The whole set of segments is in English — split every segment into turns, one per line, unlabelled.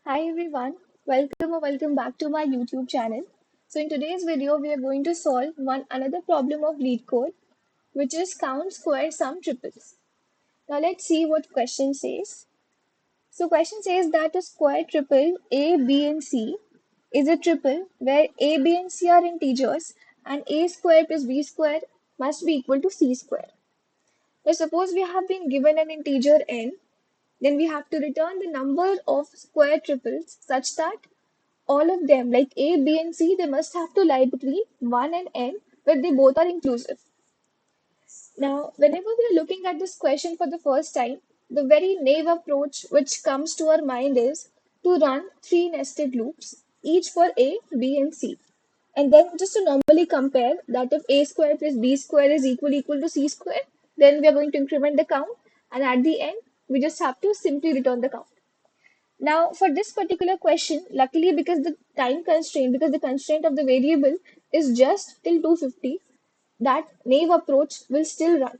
Hi everyone, welcome or welcome back to my YouTube channel. So in today's video, we are going to solve another problem of LeetCode, which is count square sum triples. Now let's see what question says. So question says that a square triple A, B and C is a triple where A, B and C are integers and A square plus B square must be equal to C square. Now suppose we have been given an integer n, then we have to return the number of square triples such that all of them, like A, B, and C, they must have to lie between 1 and n, where they both are inclusive. Now, whenever we are looking at this question for the first time, the very naive approach which comes to our mind is to run three nested loops, each for A, B, and C. And then just to normally compare that if A square plus B square is equal to C square, then we are going to increment the count. And at the end, we just have to simply return the count. Now, for this particular question, luckily because because the constraint of the variable is just till 250, that naive approach will still run.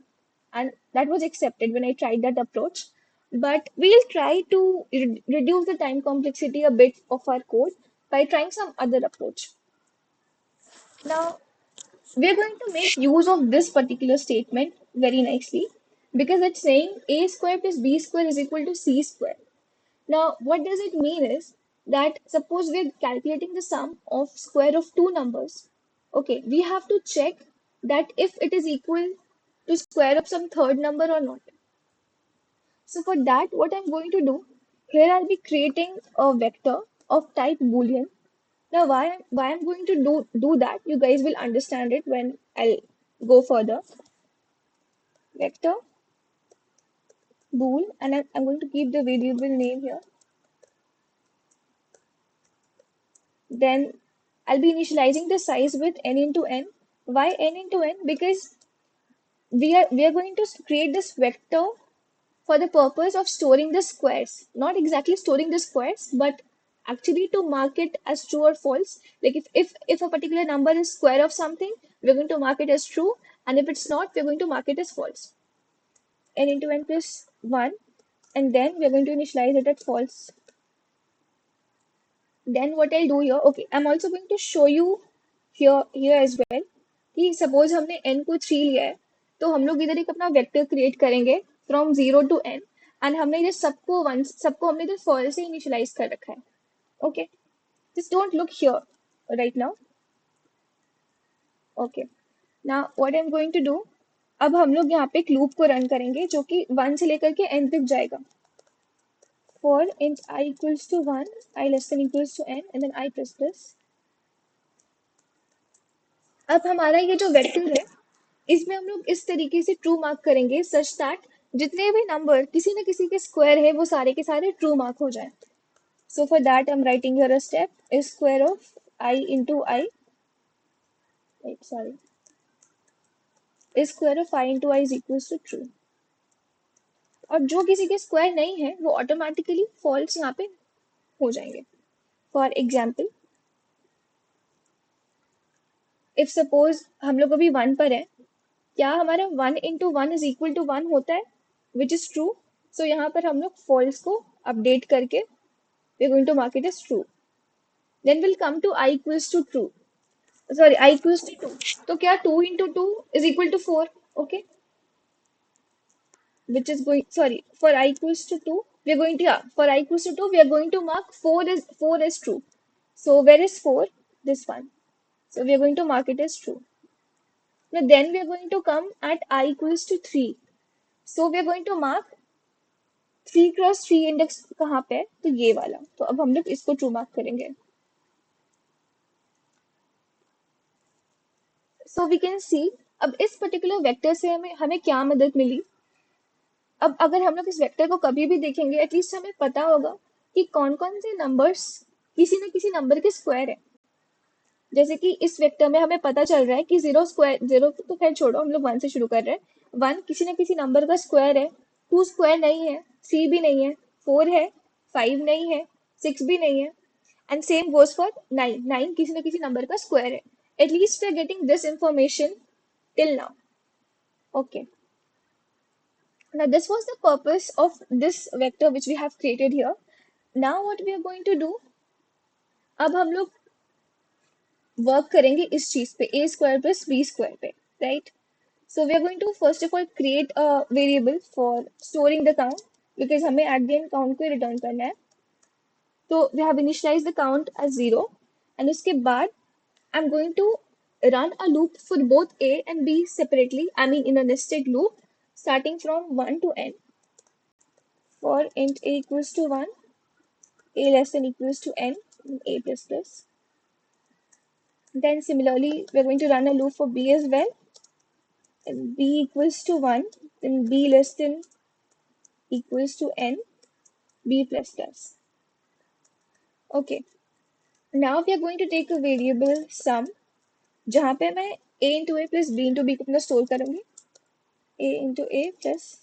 And that was accepted when I tried that approach. But we'll try to reduce the time complexity a bit of our code by trying some other approach. Now, we're going to make use of this particular statement very nicely because it's saying a square plus b square is equal to c square. Now, what does it mean is that suppose we're calculating the sum of square of two numbers. Okay, we have to check that if it is equal to square of some third number or not. So for that, what I'm going to do, here I'll be creating a vector of type Boolean. Now, why I'm going to do that, you guys will understand it when I'll go further. Vector bool, and I'm going to keep the variable name here. Then I'll be initializing the size with n into n. Why n into n? Because we are going to create this vector for the purpose of storing the squares. Not exactly storing the squares, but actually to mark it as true or false. Like if a particular number is square of something, we're going to mark it as true, and if it's not, we're going to mark it as false. N into n plus 1, and then we're going to initialize it at false. Then what I'll do here, okay, I'm also going to show you here as well कि suppose हमने n को 3 लिया है तो हम लोग इधर एक अपना वेक्टर क्रिएट करेंगे फ्रॉम 0 to n एंड हमने इधर सबको हमने इधर फॉल्स से इनिशियलाइज कर रखा है. Okay, just don't look here right now. Okay, now what I'm going to do, अब हम लोग यहाँ पे एक लूप को रन करेंगे जो कि 1 से लेकर के n तक जाएगा. For int I equals to 1, I less than equals to n, and then I press this. अब हमारा ये जो वेक्टर है इसमें हम लोग इस तरीके से ट्रू मार्क करेंगे सच दैट जितने भी नंबर किसी न किसी के स्क्वायर है वो सारे के सारे ट्रू मार्क हो जाए. So for that I'm writing here a step is square of I into I. Wait, sorry. Is square of I into I is equals to true. और जो किसी के स्क्वायर नहीं है वो ऑटोमेटिकली फॉल्स यहाँ पे हो जाएंगे. फॉर एग्जाम्पल, इफ सपोज हम लोग अभी 1 पर है, क्या हमारा 1 into 1 is equal to 1 होता है, which is true. So यहाँ पर हम लोग false को अपडेट करके we're going to mark it as true. Then we'll come to I equals to true. Sorry, I equals to 2. तो क्या 2 into 2 is equal to 4? Okay. Which is going, sorry, for I equals to 2, we are going to, yeah, for I equals to 2, we are going to mark 4 as true. So where is 4? This one. So we are going to mark it as true. Now then we are going to come at I equals to 3. So we are going to mark 3 cross 3 index कहाँ पे है, तो ये वाला. तो अब हम लोग इसको ट्रू मार्क करेंगे. सो वी कैन सी अब इस पर्टिकुलर वेक्टर से हमें हमें क्या मदद मिली. अब अगर हम लोग इस वेक्टर को कभी भी देखेंगे एटलीस्ट हमें पता होगा कि कौन कौन से नंबर्स किसी न किसी नंबर के स्क्वायर है. जैसे कि इस वेक्टर में हमें पता चल रहा है कि 0 तो खैर छोड़ो, हम लोग 1 से शुरू कर रहे हैं. 1 किसी न किसी नंबर का स्क्वायर है, 2 स्क्वायर नहीं है, 3 भी नहीं है, 4 है, 5 नहीं है, 6 भी नहीं है, एंड सेम गोज फॉर 9. 9 किसी न किसी नंबर का स्क्वायर है. At least we are getting this information till now. Okay, now this was the purpose of this vector which we have created here. Now what we are going to do, अब हम लोग work करेंगे इस चीज पे a square plus b square पे, right? So we are going to first of all create a variable for storing the count because हमें at the end count को return करना है. So we have initialized the count as 0 and उसके बाद I'm going to run a loop for both a and b separately, I mean in a nested loop starting from 1 to n. For int a equals to 1, a less than equals to n, a plus plus. Then similarly, we're going to run a loop for b as well. And b equals to 1, then b less than equals to n, b plus plus. Okay, now we are going to take a variable sum, जहाँ पे मैं a into a plus b into b को अपना store करूँगी, a into a plus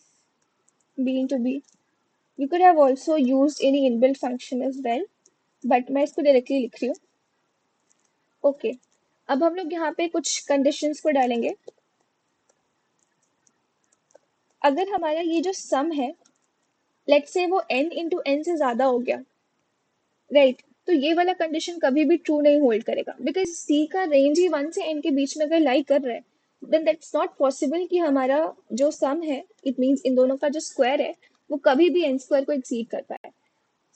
b into b. You could have also used any inbuilt function as well, but मैं इसको directly लिख रही हूँ. ओके, अब हम लोग यहाँ पे कुछ कंडीशंस को डालेंगे. अगर हमारा ये जो सम है, लेट्स से वो n इंटू एन से ज्यादा हो गया, राइट, तो ये वाला कंडीशन कभी भी ट्रू नहीं होल्ड करेगा बिकॉज c का रेंज ही 1 से n के बीच में अगर लाई कर रहा है, देन दैट्स नॉट पॉसिबल कि हमारा जो सम है, इट मीन्स इन दोनों का जो स्क्वायर है, वो कभी भी n स्क्वायर को एक्सीड कर पाए.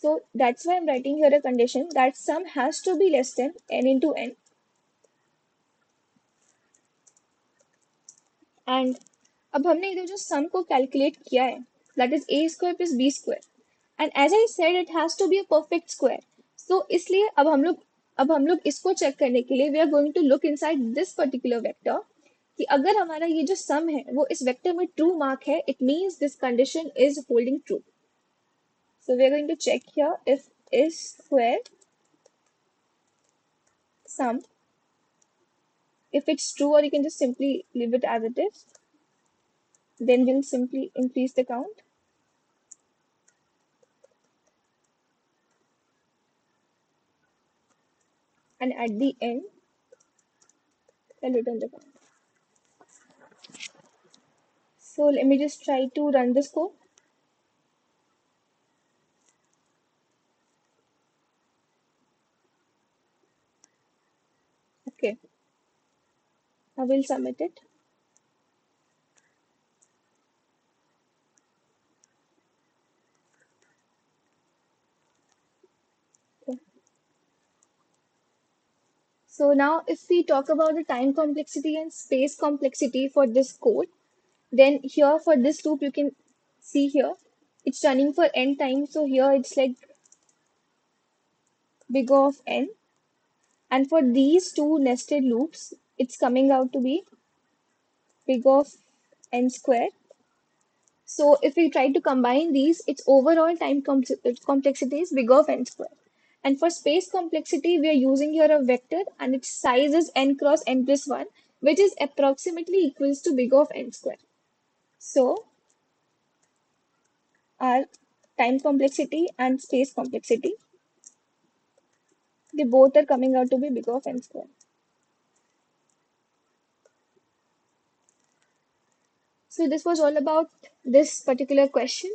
So that's why I'm writing here a condition that sum has to be less than n into n. And अब हमने इधर जो sum को calculate किया है, that is a square plus b square. And as I said, it has to be a perfect square. So इसलिए अब हम लोग इसको check करने के लिए we are going to look inside this particular vector कि अगर हमारा ये जो sum है वो इस vector में true mark है, it means this condition is holding true. So we are going to check here if is square sum. If it's true, or you can just simply leave it as it is, then we'll simply increase the count. And at the end, I'll return the count. So let me just try to run this code. Okay, I will submit it. Okay. So now if we talk about the time complexity and space complexity for this code, then here for this loop, you can see here, it's running for n times. So here it's like big O of n. And for these two nested loops, it's coming out to be big O of n square. So if we try to combine these, its overall time complexity is big of n square. And for space complexity, we are using here a vector and its size is n cross n plus 1, which is approximately equals to big of n square. So our time complexity and space complexity, they both are coming out to be big of n square. So this was all about this particular question.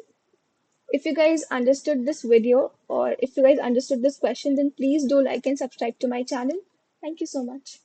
If you guys understood this video or if you guys understood this question, then please do like and subscribe to my channel. Thank you so much.